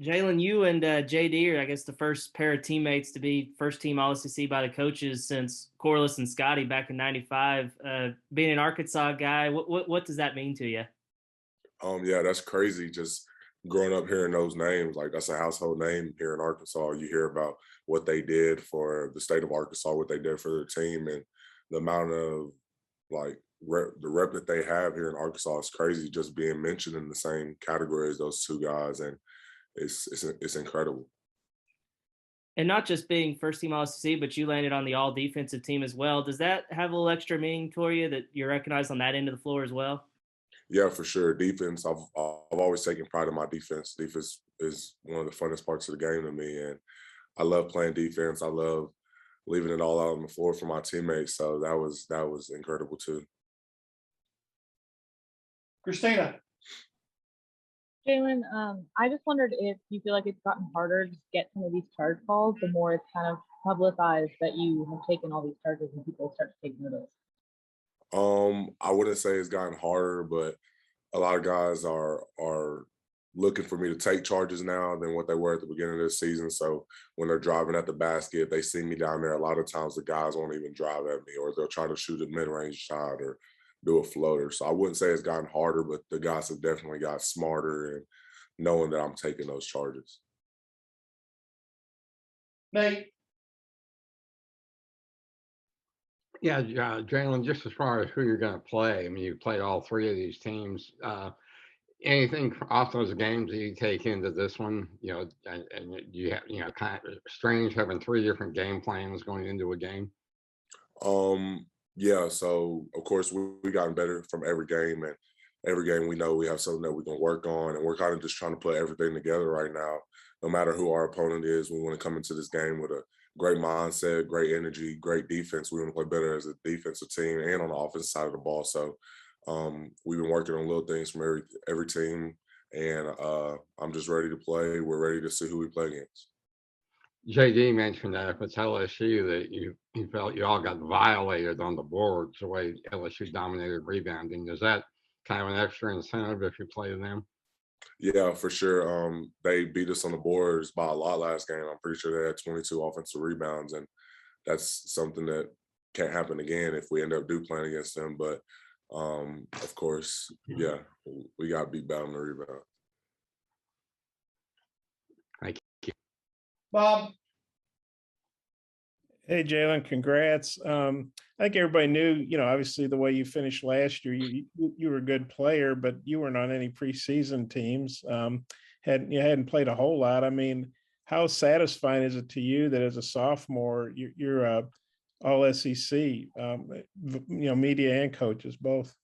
Jaylin, you and JD are, I guess, the first pair of teammates to be first team All-SEC by the coaches since Corliss and Scotty back in '95. Being an Arkansas guy, what does that mean to you? Yeah, that's crazy. Just growing up hearing those names, like that's a household name here in Arkansas. You hear about what they did for the state of Arkansas, what they did for their team, and the amount of like the rep that they have here in Arkansas is crazy. Just being mentioned in the same category as those two guys, and it's incredible. And not just being first team All-SEC, but you landed on the all defensive team as well. Does that have a little extra meaning for you that you're recognized on that end of the floor as well? Yeah, for sure. Defense. I've always taken pride in my defense. Defense is one of the funnest parts of the game to me, and I love playing defense. I love leaving it all out on the floor for my teammates. So that was incredible too. Christina. Jalen, I just wondered if you feel like it's gotten harder to get some of these charge calls the more it's kind of publicized that you have taken all these charges and people start to take notice. I wouldn't say it's gotten harder, but a lot of guys are looking for me to take charges now than what they were at the beginning of the season. So when they're driving at the basket, they see me down there. A lot of times the guys won't even drive at me, or they'll try to shoot a mid-range shot or do a floater. So I wouldn't say it's gotten harder, but the guys have definitely got smarter and knowing that I'm taking those charges. Nate. Yeah, Jalen, just as far as who you're going to play, I mean, you played all three of these teams. Anything off those games that you take into this one, and you have, kind of strange having three different game plans going into a game? Yeah, so of course we gotten better from every game, and every game we know we have something that we can work on, and we're kind of just trying to put everything together right now. No matter who our opponent is, we want to come into this game with a great mindset, great energy, great defense. We want to play better as a defensive team and on the offensive side of the ball. So we've been working on little things from every team, and I'm just ready to play. We're ready to see who we play against. JD mentioned that if it's LSU that you felt you all got violated on the boards the way LSU dominated rebounding. Is that kind of an extra incentive if you play them? Yeah, for sure. They beat us on the boards by a lot last game. I'm pretty sure they had 22 offensive rebounds, and that's something that can't happen again if we end up playing against them. But of course, yeah, we got beat bad on the rebound. Thank you. Bob. Hey, Jaylin, congrats. I think everybody knew, obviously the way you finished last year, you were a good player, but you weren't on any preseason teams. You hadn't played a whole lot. I mean, how satisfying is it to you that as a sophomore, you're all SEC, media and coaches both?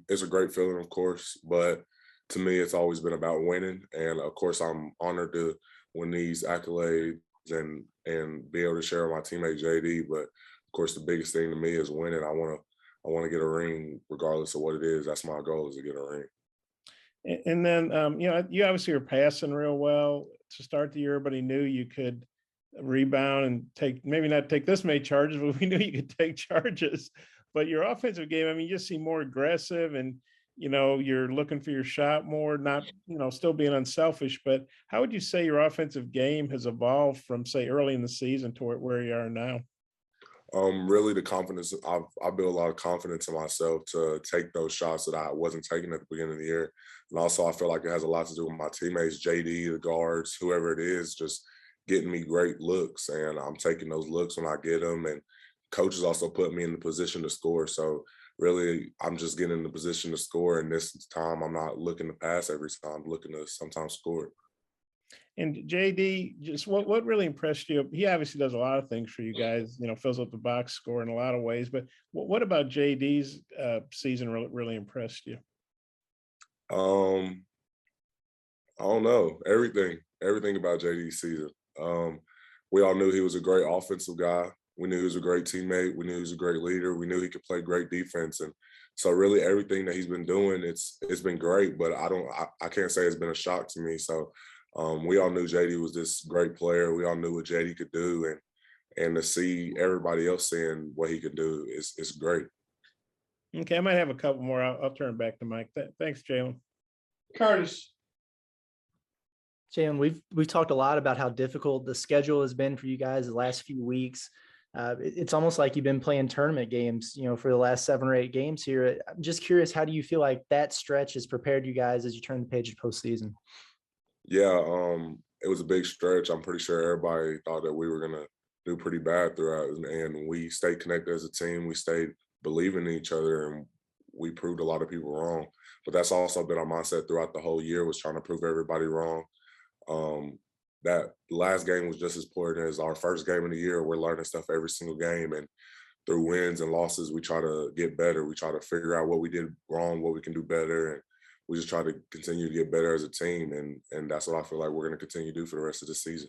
It's a great feeling, of course, but to me, it's always been about winning. And of course, I'm honored to win these accolades and be able to share with my teammate JD. But of course, the biggest thing to me is winning. I want to get a ring regardless of what it is. That's my goal, is to get a ring. And then, you obviously are passing real well. To start the year, everybody knew you could rebound and maybe not take this many charges, but we knew you could take charges. But your offensive game, I mean, you just seem more aggressive and, you're looking for your shot more, not, still being unselfish. But how would you say your offensive game has evolved from, say, early in the season to where you are now? Really the confidence. I built a lot of confidence in myself to take those shots that I wasn't taking at the beginning of the year. And also I feel like it has a lot to do with my teammates, JD, the guards, whoever it is, just getting me great looks. And I'm taking those looks when I get them. And coaches also put me in the position to score. So really, I'm just getting in the position to score. And this time I'm not looking to pass every time, I'm looking to sometimes score. And JD, just what really impressed you? He obviously does a lot of things for you guys, fills up the box score in a lot of ways. But what about JD's season really impressed you? I don't know. Everything about JD's season. We all knew he was a great offensive guy. We knew he was a great teammate. We knew he was a great leader. We knew he could play great defense. And so really everything that he's been doing, it's been great, but I can't say it's been a shock to me. So we all knew JD was this great player. We all knew what JD could do, and to see everybody else saying what he could do is great. Okay, I might have a couple more. I'll turn back to Mike. Thanks, Jaylin. Curtis. Jaylin, we've talked a lot about how difficult the schedule has been for you guys the last few weeks. It's almost like you've been playing tournament games, for the last 7 or 8 games here. I'm just curious, how do you feel like that stretch has prepared you guys as you turn the page to postseason? Yeah, it was a big stretch. I'm pretty sure everybody thought that we were gonna do pretty bad throughout, and we stayed connected as a team. We stayed believing in each other, and we proved a lot of people wrong. But that's also been our mindset throughout the whole year, was trying to prove everybody wrong. That last game was just as important as our first game of the year. We're learning stuff every single game, and through wins and losses, we try to get better. We try to figure out what we did wrong, what we can do better, and we just try to continue to get better as a team. And that's what I feel like we're going to continue to do for the rest of the season.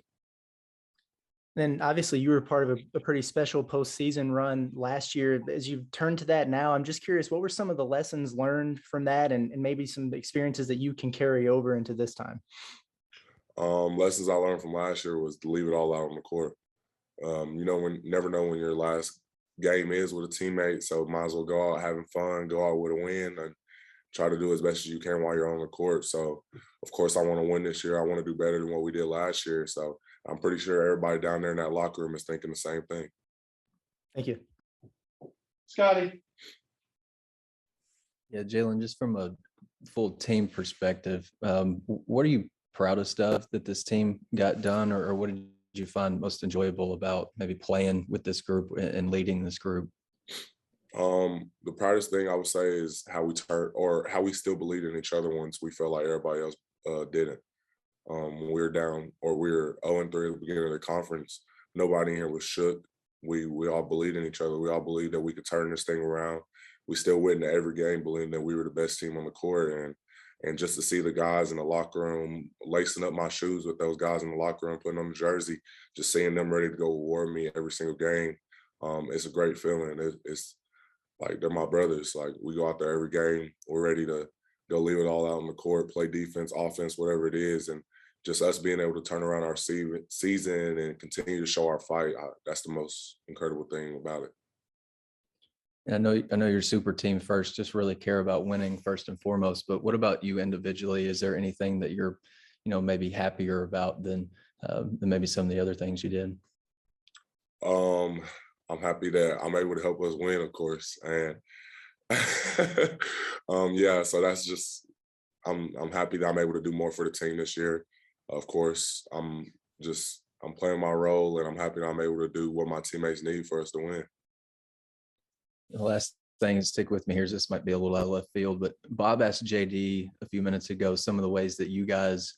Then obviously you were part of a pretty special postseason run last year. As you've turned to that now, I'm just curious, what were some of the lessons learned from that, and maybe some experiences that you can carry over into this time? Lessons I learned from last year was to leave it all out on the court. Never know when your last game is with a teammate, so might as well go out having fun, go out with a win, and try to do as best as you can while you're on the court. So, of course, I want to win this year. I want to do better than what we did last year. So I'm pretty sure everybody down there in that locker room is thinking the same thing. Thank you. Scotty. Yeah, Jaylin, just from a full team perspective, what are you proudest of that this team got done, or what did you find most enjoyable about maybe playing with this group and leading this group? The proudest thing I would say is how we still believed in each other once we felt like everybody else didn't. When we were down, or we were 0-3 at the beginning of the conference, nobody in here was shook. We all believed in each other. We all believed that we could turn this thing around. We still went into every game believing that we were the best team on the court, and just to see the guys in the locker room, lacing up my shoes with those guys in the locker room, putting on the jersey, just seeing them ready to go award me every single game, it's a great feeling. It's like they're my brothers. Like, we go out there every game, we're ready to go leave it all out on the court, play defense, offense, whatever it is, and just us being able to turn around our season and continue to show our fight. That's the most incredible thing about it. I know you're super team first, just really care about winning first and foremost, but what about you individually? Is there anything that you're, maybe happier about than maybe some of the other things you did? I'm happy that I'm able to help us win, of course. And yeah, so that's just, I'm happy that I'm able to do more for the team this year. Of course, I'm playing my role, and I'm happy that I'm able to do what my teammates need for us to win. The last thing, and stick with me here, this might be a little out of left field, but Bob asked JD a few minutes ago some of the ways that you guys,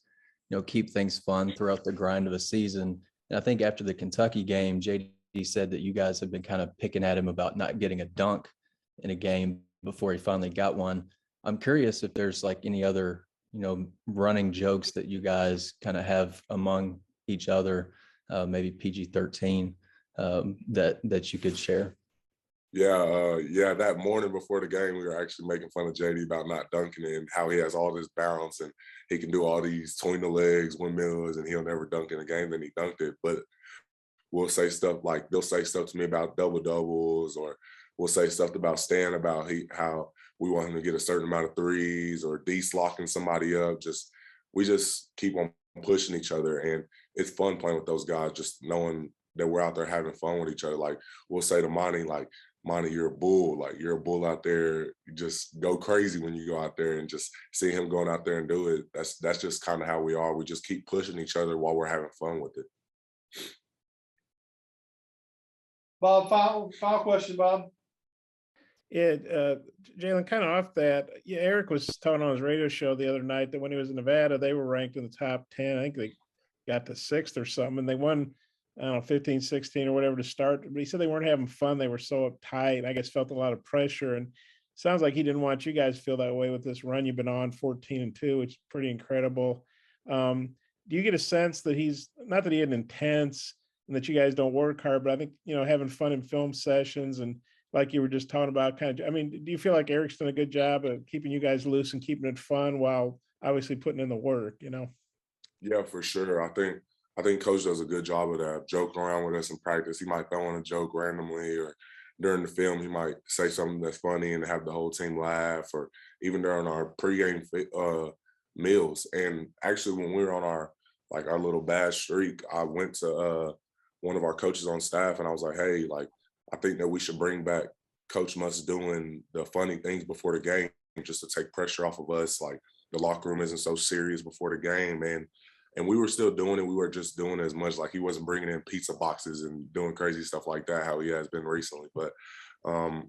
keep things fun throughout the grind of a season. And I think after the Kentucky game, JD said that you guys have been kind of picking at him about not getting a dunk in a game before he finally got one. I'm curious if there's like any other, running jokes that you guys kind of have among each other, maybe PG-13, that you could share. Yeah. That morning before the game, we were actually making fun of JD about not dunking and how he has all this bounce and he can do all these tween the legs, windmills, and he'll never dunk in a game. Then he dunked it. But we'll say stuff like, they'll say stuff to me about double doubles, or we'll say stuff about Stan about how we want him to get a certain amount of threes, or locking somebody up. We just keep on pushing each other, and it's fun playing with those guys, just knowing that we're out there having fun with each other. Like, we'll say to Monty, like, Monty, you're a bull. Like, you're a bull out there. You just go crazy when you go out there, and just see him going out there and do it. That's just kind of how we are. We just keep pushing each other while we're having fun with it. Bob, final question, Bob. Yeah, Jaylin, kind of off that, yeah, Eric was talking on his radio show the other night that when he was in Nevada, they were ranked in the top 10. I think they got to 6th or something, and they won, I don't know, 15, 16 or whatever to start. But he said they weren't having fun. They were so uptight. I guess felt a lot of pressure. And sounds like he didn't want you guys to feel that way with this run you've been on, 14-2, which is pretty incredible. Do you get a sense that he's, not that he had intense and that you guys don't work hard, but I think, having fun in film sessions and like you were just talking about, do you feel like Eric's done a good job of keeping you guys loose and keeping it fun while obviously putting in the work, Yeah, for sure. I think Coach does a good job of that, joking around with us in practice. He might throw in a joke randomly, or during the film, he might say something that's funny and have the whole team laugh, or even during our pregame meals. And actually, when we were on our like our little bad streak, I went to one of our coaches on staff and I was like, hey, like, I think that we should bring back Coach Musk doing the funny things before the game just to take pressure off of us. Like, the locker room isn't so serious before the game, and we were still doing it. We were just doing it as much. Like, he wasn't bringing in pizza boxes and doing crazy stuff like that, how he has been recently. But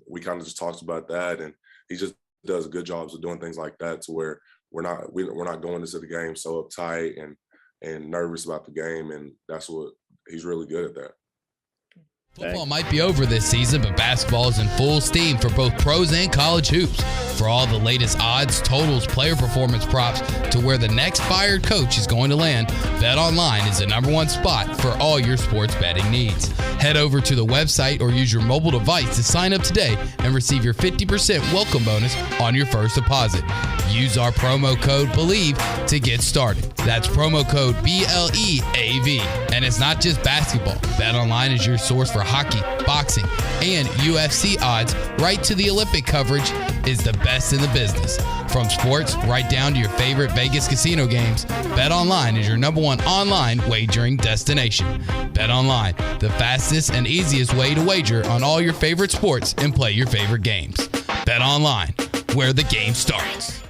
we kind of just talked about that, and he just does good jobs of doing things like that to where we're not going into the game so uptight and nervous about the game, and that's what he's really good at that. Football might be over this season, but basketball is in full steam for both pros and college hoops. For all the latest odds, totals, player performance props, to where the next fired coach is going to land, BetOnline is the #1 spot for all your sports betting needs. Head over to the website or use your mobile device to sign up today and receive your 50% welcome bonus on your first deposit. Use our promo code BELIEVE to get started. That's promo code BLEAV. And it's not just basketball. BetOnline is your source for hockey, boxing, and UFC odds, right to the Olympic coverage, is the best in the business. From sports right down to your favorite Vegas casino games, BetOnline is your #1 online wagering destination. BetOnline, the fastest and easiest way to wager on all your favorite sports and play your favorite games. BetOnline, where the game starts.